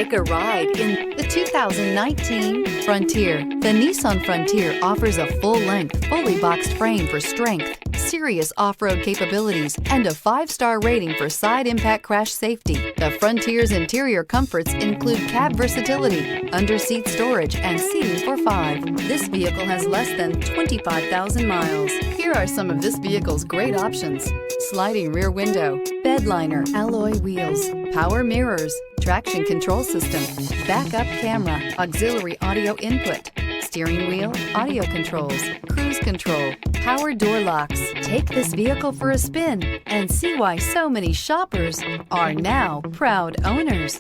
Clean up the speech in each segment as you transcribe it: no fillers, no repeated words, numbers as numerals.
Take a ride in the 2019 Frontier. The Nissan Frontier offers a full-length, fully boxed frame for strength, serious off-road capabilities, and a 5-star rating for side impact crash safety. The Frontier's interior comforts include cab versatility, under-seat storage, and seating for 5. This vehicle has less than 25,000 miles. Here are some of this vehicle's great options: sliding rear window, bed liner, alloy wheels, power mirrors, traction control system, backup camera, auxiliary audio input, steering wheel audio controls, cruise control, power door locks. Take this vehicle for a spin and see why so many shoppers are now proud owners.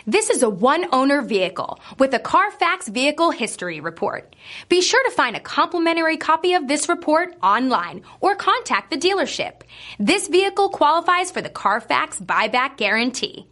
This is a one-owner vehicle with a Carfax Vehicle History Report. Be sure to find a complimentary copy of this report online or contact the dealership. This vehicle qualifies for the Carfax Buyback Guarantee.